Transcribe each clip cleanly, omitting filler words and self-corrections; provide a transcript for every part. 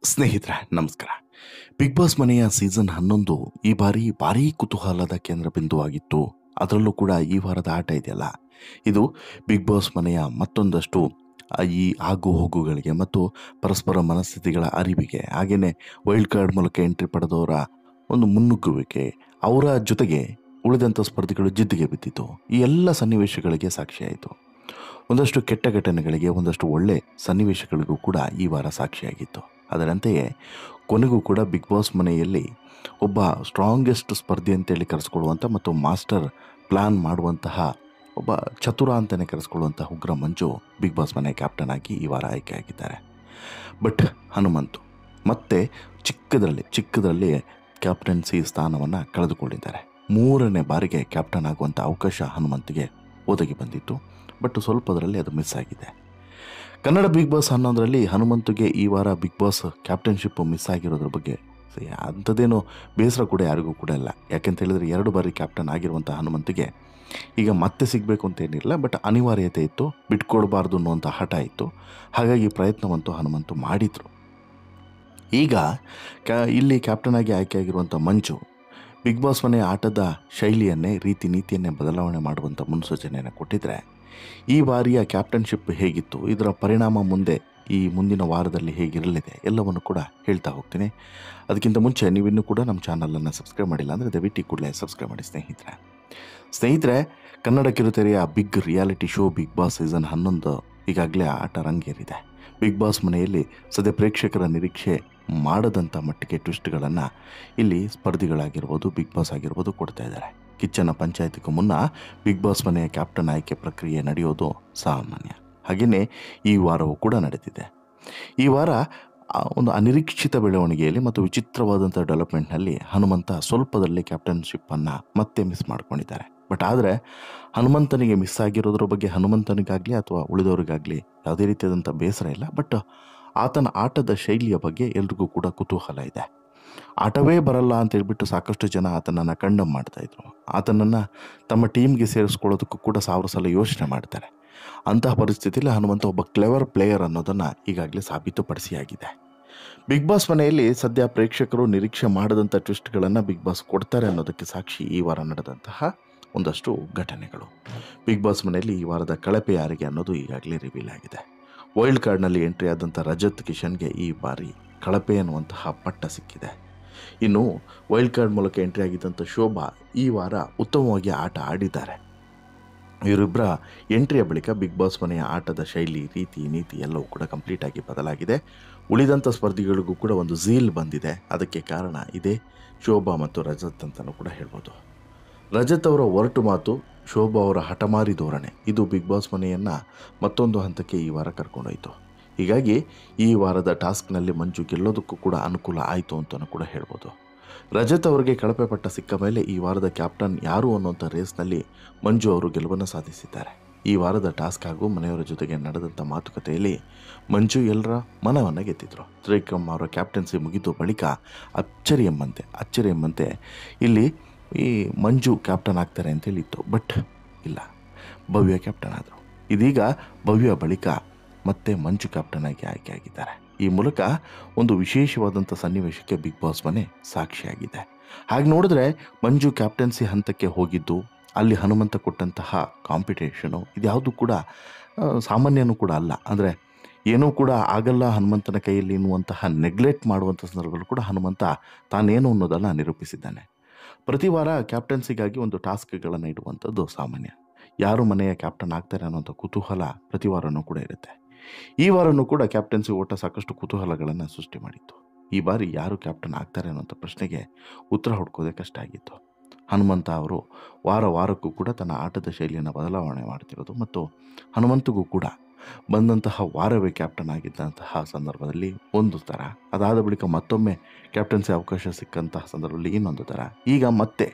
ಸ್ನೇಹಿತರೆ ನಮಸ್ಕಾರ. Big boss ಮನೆಯ ಸೀಸನ್ 11 ಈ ಬಾರಿ ಭಾರೀ ಕುತೂಹಲದ ಕೇಂದ್ರ ಬಿಂದುವಾಗಿತ್ತು. ಅದರಲ್ಲೂ ಕೂಡ ಈ ವಾರದ ಆಟ ಇದೆಯಲ್ಲ, ಇದು ಬಿಗ್ ಬಾಸ್ ಮನೆಯ ಮತ್ತೊಂದಷ್ಟು ಈ ಆಗು ಹೋಗುಗಳಿಗೆ ಮತ್ತು ಪರಸ್ಪರ ಮನಸ್ಥಿತಿಗಳ ಅರಿವಿಗೆ, ಹಾಗೆಯೇ ವೈಲ್ಡ್ ಕಾರ್ಡ್ ಮೂಲಕ ಎಂಟ್ರಿ ಪಡೆದವರ ಒಂದು ಮುನ್ನುಗ್ಗುವಿಕೆ, ಅವರ ಜೊತೆಗೆ ಉಳಿದಂಥ ಸ್ಪರ್ಧಿಗಳು ಜಿದ್ದಿಗೆ ಬಿದ್ದಿತ್ತು. ಈ ಎಲ್ಲ ಸನ್ನಿವೇಶಗಳಿಗೆ ಸಾಕ್ಷಿಯಾಯಿತು. ಒಂದಷ್ಟು ಕೆಟ್ಟ ಘಟನೆಗಳಿಗೆ, ಒಂದಷ್ಟು ಒಳ್ಳೆ ಸನ್ನಿವೇಶಗಳಿಗೂ ಕೂಡ ಈ ವಾರ ಸಾಕ್ಷಿಯಾಗಿತ್ತು. ಅದರಂತೆಯೇ ಕೊನೆಗೂ ಕೂಡ ಬಿಗ್ ಬಾಸ್ ಮನೆಯಲ್ಲಿ ಒಬ್ಬ ಸ್ಟ್ರಾಂಗೆಸ್ಟ್ ಸ್ಪರ್ಧಿ ಅಂತೇಳಿ ಕರೆಸ್ಕೊಳ್ಳುವಂಥ ಮತ್ತು ಮಾಸ್ಟರ್ ಪ್ಲ್ಯಾನ್ ಮಾಡುವಂತಹ ಒಬ್ಬ ಚತುರ ಅಂತಲೇ ಕರೆಸ್ಕೊಳ್ಳುವಂಥ ಉಗ್ರ ಮಂಜು ಬಿಗ್ ಬಾಸ್ ಮನೆ ಕ್ಯಾಪ್ಟನ್ ಆಗಿ ಈ ವಾರ ಆಯ್ಕೆಯಾಗಿದ್ದಾರೆ. ಬಟ್ ಹನುಮಂತು ಮತ್ತೆ ಚಿಕ್ಕದರಲ್ಲಿ ಕ್ಯಾಪ್ಟನ್ಸಿ ಸ್ಥಾನವನ್ನು ಕಳೆದುಕೊಂಡಿದ್ದಾರೆ. 3ನೇ ಬಾರಿಗೆ ಕ್ಯಾಪ್ಟನ್ ಆಗುವಂಥ ಅವಕಾಶ ಹನುಮಂತಿಗೆ ಒದಗಿ ಬಂದಿತ್ತು. ಬಟ್ ಸ್ವಲ್ಪದರಲ್ಲಿ ಅದು ಮಿಸ್ ಆಗಿದೆ. ಕನ್ನಡ ಬಿಗ್ ಬಾಸ್ 11ರಲ್ಲಿ ಹನುಮಂತುಗೆ ಈ ವಾರ ಬಿಗ್ ಬಾಸ್ ಕ್ಯಾಪ್ಟನ್ಶಿಪ್ ಮಿಸ್ ಆಗಿರೋದ್ರ ಬಗ್ಗೆ ಅಂಥದ್ದೇನೋ ಬೇಸರ ಕೂಡ ಯಾರಿಗೂ ಕೂಡ ಇಲ್ಲ. ಯಾಕೆಂತ ಹೇಳಿದರೆ 2 ಬಾರಿ ಕ್ಯಾಪ್ಟನ್ ಆಗಿರುವಂಥ ಹನುಮಂತಿಗೆ ಈಗ ಮತ್ತೆ ಸಿಗಬೇಕು ಅಂತೇನಿಲ್ಲ, ಬಟ್ ಅನಿವಾರ್ಯತೆ ಇತ್ತು, ಬಿಟ್ಕೊಡ್ಬಾರ್ದು ಅನ್ನುವಂಥ ಹಠ ಇತ್ತು. ಹಾಗಾಗಿ ಪ್ರಯತ್ನವಂತೂ ಹನುಮಂತು ಮಾಡಿದರು. ಈಗ ಇಲ್ಲಿ ಕ್ಯಾಪ್ಟನ್ ಆಗಿ ಆಯ್ಕೆಯಾಗಿರುವಂಥ ಮಂಜು ಬಿಗ್ ಬಾಸ್ ಮನೆಯ ಆಟದ ಶೈಲಿಯನ್ನೇ, ರೀತಿ ನೀತಿಯನ್ನೇ ಬದಲಾವಣೆ ಮಾಡುವಂಥ ಮುನ್ಸೂಚನೆಯನ್ನು ಕೊಟ್ಟಿದ್ದರೆ, ಈ ಬಾರಿಯ ಕ್ಯಾಪ್ಟನ್ಶಿಪ್ ಹೇಗಿತ್ತು, ಇದರ ಪರಿಣಾಮ ಈ ಮುಂದಿನ ವಾರದಲ್ಲಿ ಹೇಗಿರಲಿದೆ ಎಲ್ಲವನ್ನು ಕೂಡ ಹೇಳ್ತಾ ಹೋಗ್ತೀನಿ. ಅದಕ್ಕಿಂತ ಮುಂಚೆ ನೀವಿನ್ನೂ ಕೂಡ ನಮ್ಮ ಚಾನಲನ್ನು ಸಬ್ಸ್ಕ್ರೈಬ್ ಮಾಡಿಲ್ಲ ಅಂದರೆ ದಯವಿಟ್ಟು ಕೂಡಲೇ ಸಬ್ಸ್ಕ್ರೈಬ್ ಮಾಡಿ ಸ್ನೇಹಿತರೆ. ಕನ್ನಡ ಕಿರುತೆರೆಯ big reality show Bigg Boss season 11 ಈಗಾಗಲೇ ಆಟ ರಂಗೇರಿದೆ. ಬಿಗ್ ಬಾಸ್ ಮನೆಯಲ್ಲಿ ಸದ್ಯ ಪ್ರೇಕ್ಷಕರ ನಿರೀಕ್ಷೆ ಮಾಡದಂಥ ಮಟ್ಟಿಗೆ ಟ್ವಿಸ್ಟ್ಗಳನ್ನು ಇಲ್ಲಿ ಸ್ಪರ್ಧಿಗಳಾಗಿರ್ಬೋದು, ಬಿಗ್ ಬಾಸ್ ಆಗಿರ್ಬೋದು ಕೊಡ್ತಾ ಇದ್ದಾರೆ. ಕಿಚ್ಚನ ಪಂಚಾಯತಿಗೂ ಮುನ್ನ ಬಿಗ್ ಬಾಸ್ ಮನೆಯ ಕ್ಯಾಪ್ಟನ್ ಆಯ್ಕೆ ಪ್ರಕ್ರಿಯೆ ನಡೆಯೋದು ಸಾಮಾನ್ಯ. ಹಾಗೆಯೇ ಈ ವಾರವೂ ಕೂಡ ನಡೆದಿದೆ. ಈ ವಾರ ಒಂದು ಅನಿರೀಕ್ಷಿತ ಬೆಳವಣಿಗೆಯಲ್ಲಿ ಮತ್ತು ವಿಚಿತ್ರವಾದಂಥ ಡೆವಲಪ್ಮೆಂಟ್ನಲ್ಲಿ ಹನುಮಂತ ಸ್ವಲ್ಪದಲ್ಲೇ ಕ್ಯಾಪ್ಟನ್ಶಿಪ್ಪನ್ನು ಮತ್ತೆ ಮಿಸ್ ಮಾಡ್ಕೊಂಡಿದ್ದಾರೆ. ಬಟ್ ಆದರೆ ಹನುಮಂತನಿಗೆ ಮಿಸ್ ಆಗಿರೋದ್ರ ಬಗ್ಗೆ ಹನುಮಂತನಿಗಾಗಲಿ ಅಥವಾ ಉಳಿದವರಿಗಾಗಲಿ ಯಾವುದೇ ರೀತಿಯಾದಂಥ ಬೇಸರ ಇಲ್ಲ. ಬಟ್ ಆತನ ಆಟದ ಶೈಲಿಯ ಬಗ್ಗೆ ಎಲ್ರಿಗೂ ಕೂಡ ಕುತೂಹಲ ಇದೆ. ಆಟವೇ ಬರಲ್ಲ ಅಂತ ಹೇಳ್ಬಿಟ್ಟು ಸಾಕಷ್ಟು ಜನ ಆತನನ್ನು ಕಂಡಮ್ ಮಾಡ್ತಾಯಿದ್ರು. ಆತನನ್ನು ತಮ್ಮ ಟೀಮ್ಗೆ ಸೇರಿಸ್ಕೊಳ್ಳೋದಕ್ಕೂ ಕೂಡ 1000 ಸಲ ಯೋಚನೆ ಮಾಡ್ತಾರೆ. ಅಂತಹ ಪರಿಸ್ಥಿತಿಯಲ್ಲಿ ಹನುಮಂತ ಒಬ್ಬ ಕ್ಲೆವರ್ ಪ್ಲೇಯರ್ ಅನ್ನೋದನ್ನು ಈಗಾಗಲೇ ಸಾಬೀತುಪಡಿಸಿಯಾಗಿದೆ. ಬಿಗ್ ಬಾಸ್ ಮನೆಯಲ್ಲಿ ಸದ್ಯ ಪ್ರೇಕ್ಷಕರು ನಿರೀಕ್ಷೆ ಮಾಡದಂಥ ಟ್ವಿಸ್ಟ್ಗಳನ್ನು ಬಿಗ್ ಬಾಸ್ ಕೊಡ್ತಾರೆ ಅನ್ನೋದಕ್ಕೆ ಸಾಕ್ಷಿ ಈ ವಾರ ನಡೆದಂತಹ ಒಂದಷ್ಟು ಘಟನೆಗಳು. ಬಿಗ್ ಬಾಸ್ ಮನೆಯಲ್ಲಿ ಈ ವಾರದ ಕಳಪೆ ಯಾರಿಗೆ ಅನ್ನೋದು ಈಗಾಗಲೇ ರಿವೀಲ್ ಆಗಿದೆ. ವೈಲ್ಡ್ ಕಾರ್ಡ್ನಲ್ಲಿ ಎಂಟ್ರಿ ಆದಂಥ ರಜತ್ ಕಿಶನ್ಗೆ ಈ ಬಾರಿ ಕಳಪೆ ಅನ್ನುವಂತಹ ಪಟ್ಟ ಸಿಕ್ಕಿದೆ. ಇನ್ನು ವೈಲ್ಡ್ ಕಾರ್ಡ್ ಮೂಲಕ ಎಂಟ್ರಿ ಆಗಿದ್ದಂಥ ಶೋಭಾ ಈ ವಾರ ಉತ್ತಮವಾಗಿ ಆಟ ಆಡಿದ್ದಾರೆ. ಇವರಿಬ್ಬರ ಎಂಟ್ರಿಯ ಬಳಿಕ ಬಿಗ್ ಬಾಸ್ ಮನೆಯ ಆಟದ ಶೈಲಿ, ರೀತಿ ನೀತಿ ಎಲ್ಲವೂ ಕೂಡ ಕಂಪ್ಲೀಟಾಗಿ ಬದಲಾಗಿದೆ. ಉಳಿದಂಥ ಸ್ಪರ್ಧಿಗಳಿಗೂ ಕೂಡ ಒಂದು ಝೀಲ್ ಬಂದಿದೆ. ಅದಕ್ಕೆ ಕಾರಣ ಇದೇ ಶೋಭಾ ಮತ್ತು ರಜತ್ ಅಂತಲೂ ಕೂಡ ಹೇಳ್ಬೋದು. ರಜತ್ ಅವರ ಒರಟು ಮಾತು, ಶೋಭಾ ಅವರ ಹಠಮಾರಿ ಧೋರಣೆ, ಇದು ಬಿಗ್ ಬಾಸ್ ಮನೆಯನ್ನು ಮತ್ತೊಂದು ಹಂತಕ್ಕೆ ಈ ವಾರ ಕರ್ಕೊಂಡೋಯ್ತು. ಹೀಗಾಗಿ ಈ ವಾರದ ಟಾಸ್ಕ್ನಲ್ಲಿ ಮಂಜು ಗೆಲ್ಲೋದಕ್ಕೂ ಕೂಡ ಅನುಕೂಲ ಆಯಿತು ಅಂತಲೂ ಕೂಡ ಹೇಳ್ಬೋದು. ರಜತ್ ಅವರಿಗೆ ಕಳಪೆ ಪಟ್ಟ ಸಿಕ್ಕ ಮೇಲೆ ಈ ವಾರದ ಕ್ಯಾಪ್ಟನ್ ಯಾರು ಅನ್ನೋಂಥ ರೇಸ್ನಲ್ಲಿ ಮಂಜು ಅವರು ಗೆಲುವನ್ನು ಸಾಧಿಸಿದ್ದಾರೆ. ಈ ವಾರದ ಟಾಸ್ಕ್ ಹಾಗೂ ಮನೆಯವರ ಜೊತೆಗೆ ನಡೆದಂಥ ಮಾತುಕತೆಯಲ್ಲಿ ಮಂಜು ಎಲ್ಲರ ಮನವನ್ನು ಗೆದ್ದಿದ್ರು. ತ್ರಿವಿಕ್ರಮ್ ಅವರ ಕ್ಯಾಪ್ಟನ್ಸಿ ಮುಗಿದ ಬಳಿಕ ಅಚ್ಚರಿ ಎಂಬಂತೆ ಇಲ್ಲಿ ಈ ಮಂಜು ಕ್ಯಾಪ್ಟನ್ ಆಗ್ತಾರೆ ಅಂತೇಳಿ ಇತ್ತು. ಬಟ್ ಇಲ್ಲ, ಭವ್ಯ ಕ್ಯಾಪ್ಟನ್ ಆದರು. ಇದೀಗ ಭವ್ಯ ಬಳಿಕ ಮತ್ತೆ ಮಂಜು ಕ್ಯಾಪ್ಟನ್ ಆಗಿ ಆಯ್ಕೆಯಾಗಿದ್ದಾರೆ. ಈ ಮೂಲಕ ಒಂದು ವಿಶೇಷವಾದಂಥ ಸನ್ನಿವೇಶಕ್ಕೆ ಬಿಗ್ ಬಾಸ್ ಮನೆ ಸಾಕ್ಷಿಯಾಗಿದೆ. ಹಾಗೆ ನೋಡಿದ್ರೆ ಮಂಜು ಕ್ಯಾಪ್ಟನ್ಸಿ ಹಂತಕ್ಕೆ ಹೋಗಿದ್ದು, ಅಲ್ಲಿ ಹನುಮಂತ ಕೊಟ್ಟಂತಹ ಕಾಂಪಿಟೇಷನು ಇದ್ಯಾವುದು ಕೂಡ ಸಾಮಾನ್ಯನೂ ಕೂಡ ಅಲ್ಲ. ಅಂದರೆ ಏನೂ ಕೂಡ ಆಗಲ್ಲ ಹನುಮಂತನ ಕೈಯಲ್ಲಿ ಎನ್ನುವಂತಹ ನೆಗ್ಲೆಕ್ಟ್ ಮಾಡುವಂಥ ಸಂದರ್ಭದಲ್ಲೂ ಕೂಡ ಹನುಮಂತ ತಾನೇನು ಅನ್ನೋದನ್ನು ನಿರೂಪಿಸಿದ್ದಾನೆ. ಪ್ರತಿ ವಾರ ಕ್ಯಾಪ್ಟನ್ಸಿಗಾಗಿ ಒಂದು ಟಾಸ್ಕ್ಗಳನ್ನು ಇಡುವಂಥದ್ದು ಸಾಮಾನ್ಯ. ಯಾರು ಮನೆಯ ಕ್ಯಾಪ್ಟನ್ ಆಗ್ತಾರೆ ಅನ್ನೋಂಥ ಕುತೂಹಲ ಪ್ರತಿ ವಾರನೂ ಕೂಡ ಇರುತ್ತೆ. ಈ ವಾರನೂ ಕೂಡ ಕ್ಯಾಪ್ಟನ್ಸಿ ಓಟ ಸಾಕಷ್ಟು ಕುತೂಹಲಗಳನ್ನು ಸೃಷ್ಟಿ ಮಾಡಿತ್ತು. ಈ ಬಾರಿ ಯಾರು ಕ್ಯಾಪ್ಟನ್ ಆಗ್ತಾರೆ ಅನ್ನೋಂಥ ಪ್ರಶ್ನೆಗೆ ಉತ್ತರ ಹುಡ್ಕೋದೇ ಕಷ್ಟ ಆಗಿತ್ತು. ಹನುಮಂತ ಅವರು ವಾರಕ್ಕೂ ಕೂಡ ತನ್ನ ಆಟದ ಶೈಲಿಯನ್ನು ಬದಲಾವಣೆ ಮಾಡ್ತಿರೋದು ಮತ್ತು ಹನುಮಂತಗೂ ಕೂಡ ಬಂದಂತಹ ವಾರವೇ ಕ್ಯಾಪ್ಟನ್ ಆಗಿದ್ದಂತಹ ಸಂದರ್ಭದಲ್ಲಿ ಒಂದು ಥರ, ಅದಾದ ಬಳಿಕ ಮತ್ತೊಮ್ಮೆ ಕ್ಯಾಪ್ಟನ್ಸಿ ಅವಕಾಶ ಸಿಕ್ಕಂತಹ ಸಂದರ್ಭದಲ್ಲಿ ಇನ್ನೊಂದು ಥರ, ಈಗ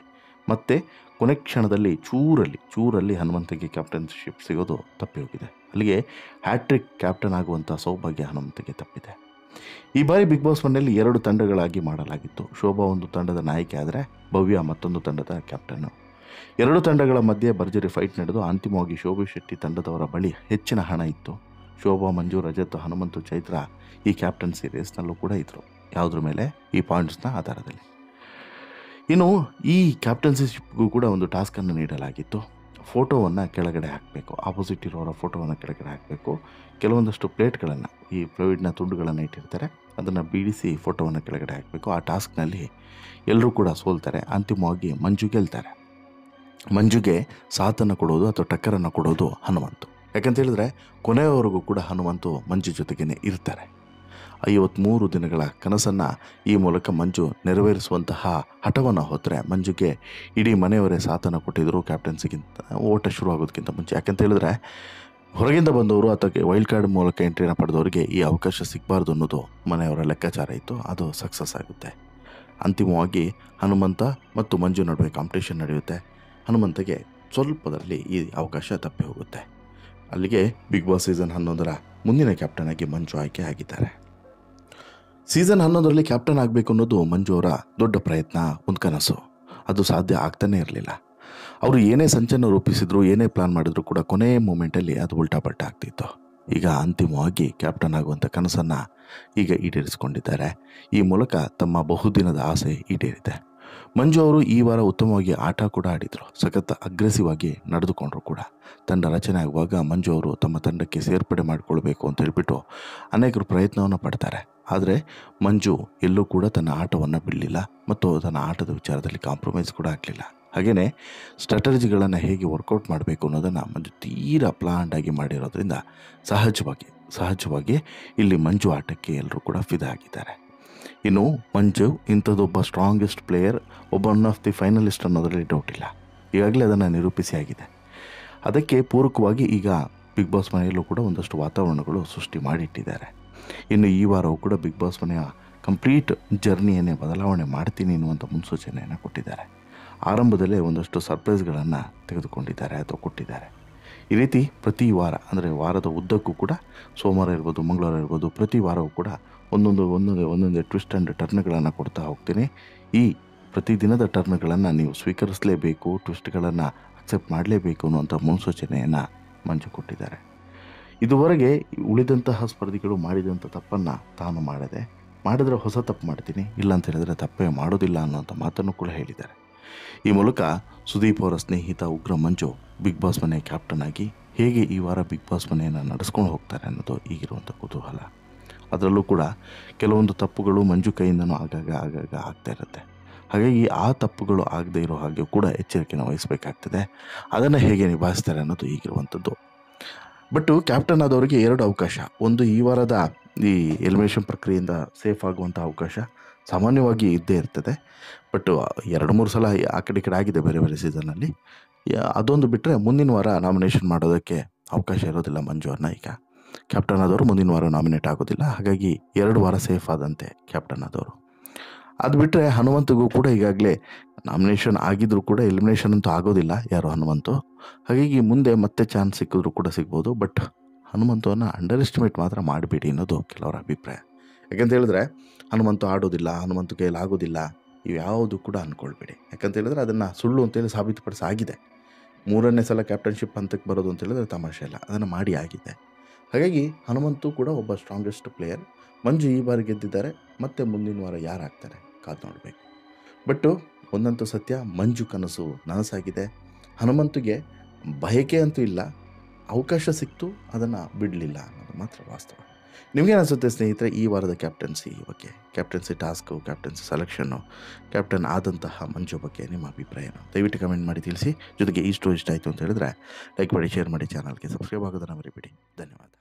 ಮತ್ತೆ ಕೊನೆ ಕ್ಷಣದಲ್ಲಿ ಚೂರಲ್ಲಿ ಹನುಮಂತಗೆ ಕ್ಯಾಪ್ಟನ್ಶಿಪ್ ಸಿಗೋದು ತಪ್ಪಿ ಹೋಗಿದೆ. ಅಲ್ಲಿಗೆ ಹ್ಯಾಟ್ರಿಕ್ ಕ್ಯಾಪ್ಟನ್ ಆಗುವಂಥ ಸೌಭಾಗ್ಯ ಹನುಮಂತಗೆ ತಪ್ಪಿದೆ. ಈ ಬಾರಿ ಬಿಗ್ ಬಾಸ್ ಮನೆಯಲ್ಲಿ 2 ತಂಡಗಳಾಗಿ ಮಾಡಲಾಗಿತ್ತು. ಶೋಭಾ ಒಂದು ತಂಡದ ನಾಯಕಿ ಆದರೆ ಭವ್ಯ ಮತ್ತೊಂದು ತಂಡದ ಕ್ಯಾಪ್ಟನ್ನು. 2 ತಂಡಗಳ ಮಧ್ಯೆ ಭರ್ಜರಿ ಫೈಟ್ ನಡೆದು ಅಂತಿಮವಾಗಿ ಶೋಭಾ ಶೆಟ್ಟಿ ತಂಡದವರ ಬಳಿ ಹೆಚ್ಚಿನ ಹಣ ಇತ್ತು. ಶೋಭಾ, ಮಂಜು, ರಜತ್, ಹನುಮಂತು, ಚೈತ್ರ ಈ ಕ್ಯಾಪ್ಟನ್ಸಿ ರೇಸ್ನಲ್ಲೂ ಕೂಡ ಇದ್ದರು. ಯಾವುದ್ರ ಮೇಲೆ? ಈ ಪಾಯಿಂಟ್ಸ್ನ ಆಧಾರದಲ್ಲಿ. ಇನ್ನು ಈ ಕ್ಯಾಪ್ಟನ್ಸಿಗೂ ಕೂಡ ಒಂದು ಟಾಸ್ಕನ್ನು ನೀಡಲಾಗಿತ್ತು. ಫೋಟೋವನ್ನು ಕೆಳಗಡೆ ಹಾಕಬೇಕು, ಆಪೋಸಿಟ್ ಇರೋರ ಫೋಟೋವನ್ನು ಕೆಳಗಡೆ ಹಾಕಬೇಕು. ಕೆಲವೊಂದಷ್ಟು ಪ್ಲೇಟ್ಗಳನ್ನು, ಈ ಫ್ಲೂಯಿಡ್ನ ತುಂಡುಗಳನ್ನು ಇಟ್ಟಿರ್ತಾರೆ, ಅದನ್ನು ಬೀಳಿಸಿ ಫೋಟೋವನ್ನು ಕೆಳಗಡೆ ಹಾಕಬೇಕು. ಆ ಟಾಸ್ಕ್ನಲ್ಲಿ ಎಲ್ಲರೂ ಕೂಡ ಸೋಲ್ತಾರೆ. ಅಂತಿಮವಾಗಿ ಮಂಜು ಗೆಲ್ತಾರೆ. ಮಂಜುಗೆ ಸಾಥನ್ನು ಕೊಡೋದು ಅಥವಾ ಟಕ್ಕರನ್ನು ಕೊಡೋದು ಹನುಮಂತು. ಯಾಕಂತೇಳಿದ್ರೆ ಕೊನೆಯವರೆಗೂ ಕೂಡ ಹನುಮಂತು ಮಂಜು ಜೊತೆಗೇ ಇರ್ತಾರೆ. 53 ದಿನಗಳ ಕನಸನ್ನು ಈ ಮೂಲಕ ಮಂಜು ನೆರವೇರಿಸುವಂತಹ ಹಠವನ್ನು ಹೊತ್ತರೆ ಮಂಜುಗೆ ಇಡೀ ಮನೆಯವರೇ ಸಾಥನ್ನು ಕೊಟ್ಟಿದ್ದರು ಕ್ಯಾಪ್ಟನ್ಸಿಗಿಂತ, ಓಟ ಶುರುವಾಗೋದಕ್ಕಿಂತ ಮುಂಚೆ. ಯಾಕಂತೇಳಿದ್ರೆ ಹೊರಗಿಂದ ಬಂದವರು ಅಥವಾ ವೈಲ್ಡ್ ಕಾರ್ಡ್ ಮೂಲಕ ಎಂಟ್ರಿನ ಪಡೆದವರಿಗೆ ಈ ಅವಕಾಶ ಸಿಗಬಾರ್ದು ಅನ್ನೋದು ಮನೆಯವರ ಲೆಕ್ಕಾಚಾರ ಇತ್ತು. ಅದು ಸಕ್ಸಸ್ ಆಗುತ್ತೆ. ಅಂತಿಮವಾಗಿ ಹನುಮಂತ ಮತ್ತು ಮಂಜು ನಡುವೆ ಕಾಂಪಿಟೇಷನ್ ನಡೆಯುತ್ತೆ. ಹನುಮಂತಗೆ ಸ್ವಲ್ಪದಲ್ಲಿ ಈ ಅವಕಾಶ ತಪ್ಪಿ ಹೋಗುತ್ತೆ. ಅಲ್ಲಿಗೆ ಬಿಗ್ ಬಾಸ್ ಸೀಸನ್ 11ರ ಮುಂದಿನ ಕ್ಯಾಪ್ಟನ್ ಆಗಿ ಮಂಜು ಆಯ್ಕೆ ಆಗಿದ್ದಾರೆ. ಸೀಸನ್ 11ರಲ್ಲಿ ಕ್ಯಾಪ್ಟನ್ ಆಗಬೇಕು ಅನ್ನೋದು ಮಂಜು ಅವರ ದೊಡ್ಡ ಪ್ರಯತ್ನ, ಒಂದು ಕನಸು. ಅದು ಸಾಧ್ಯ ಆಗ್ತಾನೇ ಇರಲಿಲ್ಲ. ಅವರು ಏನೇ ಸಂಚನ್ನು ರೂಪಿಸಿದ್ರು, ಏನೇ ಪ್ಲಾನ್ ಮಾಡಿದ್ರು ಕೂಡ ಕೊನೆಯ ಮೂಮೆಂಟಲ್ಲಿ ಅದು ಉಲ್ಟಾ ಪಲ್ಟಾ ಆಗ್ತಿತ್ತು. ಈಗ ಅಂತಿಮವಾಗಿ ಕ್ಯಾಪ್ಟನ್ ಆಗುವಂಥ ಕನಸನ್ನು ಈಗ ಈಡೇರಿಸಿಕೊಂಡಿದ್ದಾರೆ. ಈ ಮೂಲಕ ತಮ್ಮ ಬಹುದಿನದ ಆಸೆ ಈಡೇರಿದೆ. ಮಂಜು ಅವರು ಈ ವಾರ ಉತ್ತಮವಾಗಿ ಆಟ ಕೂಡ ಆಡಿದರು. ಸಖತ್ ಅಗ್ರೆಸಿವ್ ಆಗಿ ನಡೆದುಕೊಂಡ್ರು ಕೂಡ. ತಂಡ ರಚನೆ ಆಗುವಾಗ ಮಂಜು ಅವರು ತಮ್ಮ ತಂಡಕ್ಕೆ ಸೇರ್ಪಡೆ ಮಾಡಿಕೊಳ್ಬೇಕು ಅಂತ ಹೇಳ್ಬಿಟ್ಟು ಅನೇಕರು ಪ್ರಯತ್ನವನ್ನು ಪಡ್ತಾರೆ. ಆದರೆ ಮಂಜು ಎಲ್ಲೂ ಕೂಡ ತನ್ನ ಆಟವನ್ನು ಬಿಡಲಿಲ್ಲ ಮತ್ತು ತನ್ನ ಆಟದ ವಿಚಾರದಲ್ಲಿ ಕಾಂಪ್ರಮೈಸ್ ಕೂಡ ಆಗಲಿಲ್ಲ. ಹಾಗೆಯೇ ಸ್ಟ್ರಾಟಜಿಗಳನ್ನು ಹೇಗೆ ವರ್ಕೌಟ್ ಮಾಡಬೇಕು ಅನ್ನೋದನ್ನು ಮಂಜು ತೀರಾ ಪ್ಲಾನ್ಡಾಗಿ ಮಾಡಿರೋದ್ರಿಂದ ಸಹಜವಾಗಿ ಇಲ್ಲಿ ಮಂಜು ಆಟಕ್ಕೆ ಎಲ್ಲರೂ ಕೂಡ ಫಿದಾ ಆಗಿದ್ದಾರೆ. ಇನ್ನು ಮಂಜು ಇಂಥದ್ದೊಬ್ಬ strongest player, one of the finalist ಅನ್ನೋದರಲ್ಲಿ ಡೌಟ್ ಇಲ್ಲ. ಈಗಾಗಲೇ ಅದನ್ನು ನಿರೂಪಿಸಿ ಆಗಿದೆ. ಅದಕ್ಕೆ ಪೂರಕವಾಗಿ ಈಗ ಬಿಗ್ ಬಾಸ್ ಮನೆಯಲ್ಲೂ ಕೂಡ ಒಂದಷ್ಟು ವಾತಾವರಣಗಳು ಸೃಷ್ಟಿ ಮಾಡಿಟ್ಟಿದ್ದಾರೆ. ಇನ್ನು ಈ ವಾರವೂ ಕೂಡ ಬಿಗ್ ಬಾಸ್ ಮನೆಯ ಕಂಪ್ಲೀಟ್ ಜರ್ನಿಯನ್ನೇ ಬದಲಾವಣೆ ಮಾಡ್ತೀನಿ ಎನ್ನುವಂಥ ಮುನ್ಸೂಚನೆಯನ್ನು ಕೊಟ್ಟಿದ್ದಾರೆ. ಆರಂಭದಲ್ಲೇ ಒಂದಷ್ಟು ಸರ್ಪ್ರೈಸ್ಗಳನ್ನು ತೆಗೆದುಕೊಂಡಿದ್ದಾರೆ ಅಥವಾ ಕೊಟ್ಟಿದ್ದಾರೆ. ಈ ರೀತಿ ಪ್ರತಿ ವಾರ, ಅಂದರೆ ವಾರದ ಉದ್ದಕ್ಕೂ ಕೂಡ ಸೋಮವಾರ ಇರ್ಬೋದು, ಮಂಗಳವಾರ ಇರ್ಬೋದು, ಪ್ರತಿ ವಾರವೂ ಕೂಡ ಒಂದೊಂದೇ ಟ್ವಿಸ್ಟ್ ಆ್ಯಂಡ್ ಟರ್ನ್ಗಳನ್ನು ಕೊಡ್ತಾ ಹೋಗ್ತೀನಿ. ಈ ಪ್ರತಿದಿನದ ಟರ್ನ್ಗಳನ್ನು ನೀವು ಸ್ವೀಕರಿಸಲೇಬೇಕು, ಟ್ವಿಸ್ಟ್ಗಳನ್ನು ಅಕ್ಸೆಪ್ಟ್ ಮಾಡಲೇಬೇಕು ಅನ್ನುವಂಥ ಮುನ್ಸೂಚನೆಯನ್ನು ಮಂಜು ಕೊಟ್ಟಿದ್ದಾರೆ. ಇದುವರೆಗೆ ಉಳಿದಂತಹ ಸ್ಪರ್ಧಿಗಳು ಮಾಡಿದಂಥ ತಪ್ಪನ್ನು ತಾನು ಮಾಡಿದರೆ ಹೊಸ ತಪ್ಪು ಮಾಡ್ತೀನಿ, ಇಲ್ಲ ಅಂತ ಹೇಳಿದರೆ ತಪ್ಪೇ ಮಾಡೋದಿಲ್ಲ ಅನ್ನೋಂಥ ಮಾತನ್ನು ಕೂಡ ಹೇಳಿದ್ದಾರೆ. ಈ ಮೂಲಕ ಸುದೀಪ್ ಅವರ ಸ್ನೇಹಿತ ಉಗ್ರ ಮಂಜು ಬಿಗ್ ಬಾಸ್ ಮನೆಯ ಕ್ಯಾಪ್ಟನ್ ಆಗಿ ಹೇಗೆ ಈ ವಾರ ಬಿಗ್ ಬಾಸ್ ಮನೆಯನ್ನು ನಡೆಸ್ಕೊಂಡು ಹೋಗ್ತಾರೆ ಅನ್ನೋದು ಈಗಿರುವಂಥ ಕುತೂಹಲ. ಅದರಲ್ಲೂ ಕೂಡ ಕೆಲವೊಂದು ತಪ್ಪುಗಳು ಮಂಜು ಕೈಯಿಂದನೂ ಆಗಾಗ ಆಗ್ತಾ ಇರುತ್ತೆ. ಹಾಗಾಗಿ ಆ ತಪ್ಪುಗಳು ಆಗದೇ ಇರೋ ಹಾಗೆ ಕೂಡ ಎಚ್ಚರಿಕೆಯನ್ನು ವಹಿಸಬೇಕಾಗ್ತದೆ. ಅದನ್ನು ಹೇಗೆ ನಿಭಾಯಿಸ್ತಾರೆ ಅನ್ನೋದು ಈಗಿರುವಂಥದ್ದು. ಬಟ್ ಕ್ಯಾಪ್ಟನ್ ಆದವರಿಗೆ 2 ಅವಕಾಶ. ಒಂದು, ಈ ವಾರದ ಈ ಎಲಿಮಿನೇಷನ್ ಪ್ರಕ್ರಿಯೆಯಿಂದ ಸೇಫ್ ಆಗುವಂಥ ಅವಕಾಶ ಸಾಮಾನ್ಯವಾಗಿ ಇದ್ದೇ ಇರ್ತದೆ. ಬಟ್ 2-3 ಸಲ ಆ ಕಡೆ ಈ ಕಡೆ ಆಗಿದೆ ಬೇರೆ ಬೇರೆ ಸೀಸನ್ನಲ್ಲಿ. ಅದೊಂದು ಬಿಟ್ಟರೆ ಮುಂದಿನ ವಾರ ನಾಮಿನೇಷನ್ ಮಾಡೋದಕ್ಕೆ ಅವಕಾಶ ಇರೋದಿಲ್ಲ ಮಂಜು ಅವ್ರನ್ನ. ಈಗ ಕ್ಯಾಪ್ಟನ್ ಆದವರು ಮುಂದಿನ ವಾರ ನಾಮಿನೇಟ್ ಆಗೋದಿಲ್ಲ. ಹಾಗಾಗಿ 2 ವಾರ ಸೇಫ್ ಆದಂತೆ ಕ್ಯಾಪ್ಟನ್ ಆದವರು. ಅದು ಬಿಟ್ಟರೆ ಹನುಮಂತಗೂ ಕೂಡ ಈಗಾಗಲೇ ನಾಮಿನೇಷನ್ ಆಗಿದ್ರೂ ಕೂಡ ಎಲಿಮಿನೇಷನ್ ಅಂತೂ ಆಗೋದಿಲ್ಲ ಯಾರು ಹನುಮಂತು. ಹಾಗಾಗಿ ಮುಂದೆ ಮತ್ತೆ ಚಾನ್ಸ್ ಸಿಕ್ಕಿದ್ರು ಕೂಡ ಸಿಗ್ಬೋದು. ಬಟ್ ಹನುಮಂತವನ್ನು ಅಂಡರ್ ಎಸ್ಟಿಮೇಟ್ ಮಾತ್ರ ಮಾಡಬೇಡಿ ಅನ್ನೋದು ಕೆಲವರ ಅಭಿಪ್ರಾಯ. ಯಾಕಂತ ಹೇಳಿದ್ರೆ ಹನುಮಂತು ಆಡೋದಿಲ್ಲ, ಹನುಮಂತು ಕೈಯಲ್ಲಿ ಆಗೋದಿಲ್ಲ, ಇವು ಯಾವುದು ಕೂಡ ಅಂದ್ಕೊಳ್ಬೇಡಿ. ಯಾಕಂತ ಹೇಳಿದ್ರೆ ಅದನ್ನು ಸುಳ್ಳು ಅಂತೇಳಿ ಸಾಬೀತುಪಡಿಸಾಗಿದೆ. 3ನೇ ಸಲ ಕ್ಯಾಪ್ಟನ್ಶಿಪ್ ಹಂತಕ್ಕೆ ಬರೋದು ಅಂತ ಹೇಳಿದ್ರೆ ತಮಾಷೆ ಇಲ್ಲ, ಅದನ್ನು ಮಾಡಿ ಆಗಿದೆ. ಹಾಗಾಗಿ ಹನುಮಂತು ಕೂಡ ಒಬ್ಬ ಸ್ಟ್ರಾಂಗೆಸ್ಟ್ ಪ್ಲೇಯರ್. ಮಂಜು ಈ ಬಾರಿ ಗೆದ್ದಿದ್ದಾರೆ. ಮತ್ತೆ ಮುಂದಿನ ವಾರ ಯಾರಾಗ್ತಾರೆ ಕಾದು ನೋಡಬೇಕು. ಬಟ್ಟು ಒಂದಂತೂ ಸತ್ಯ, ಮಂಜು ಕನಸು ನನಸಾಗಿದೆ. ಹನುಮಂತುಗೆ ಬಯಕೆ ಅಂತೂ ಇಲ್ಲ, ಅವಕಾಶ ಸಿಕ್ತು, ಅದನ್ನು ಬಿಡಲಿಲ್ಲ ಅನ್ನೋದು ಮಾತ್ರ ವಾಸ್ತವ. ನಿಮಗೇನು ಅನಿಸುತ್ತೆ ಸ್ನೇಹಿತರೆ ಈ ವಾರದ ಕ್ಯಾಪ್ಟನ್ಸಿ ಬಗ್ಗೆ? ಕ್ಯಾಪ್ಟನ್ಸಿ ಟಾಸ್ಕು, ಕ್ಯಾಪ್ಟನ್ಸಿ ಸೆಲೆಕ್ಷನ್ನು, ಕ್ಯಾಪ್ಟನ್ ಆದಂತಹ ಮಂಜು ಬಗ್ಗೆ ನಿಮ್ಮ ಅಭಿಪ್ರಾಯನ ದಯವಿಟ್ಟು ಕಮೆಂಟ್ ಮಾಡಿ ತಿಳಿಸಿ. ಜೊತೆಗೆ ಈ ಸ್ಟೋರಿ ಇಷ್ಟ ಆಯಿತು ಅಂತ ಹೇಳಿದ್ರೆ ಲೈಕ್ ಮಾಡಿ, ಶೇರ್ ಮಾಡಿ, ಚಾನಲ್ಗೆ ಸಬ್ಸ್ಕ್ರೈಬ್ ಆಗೋದನ್ನು ಮರಿಬೇಡಿ. ಧನ್ಯವಾದ.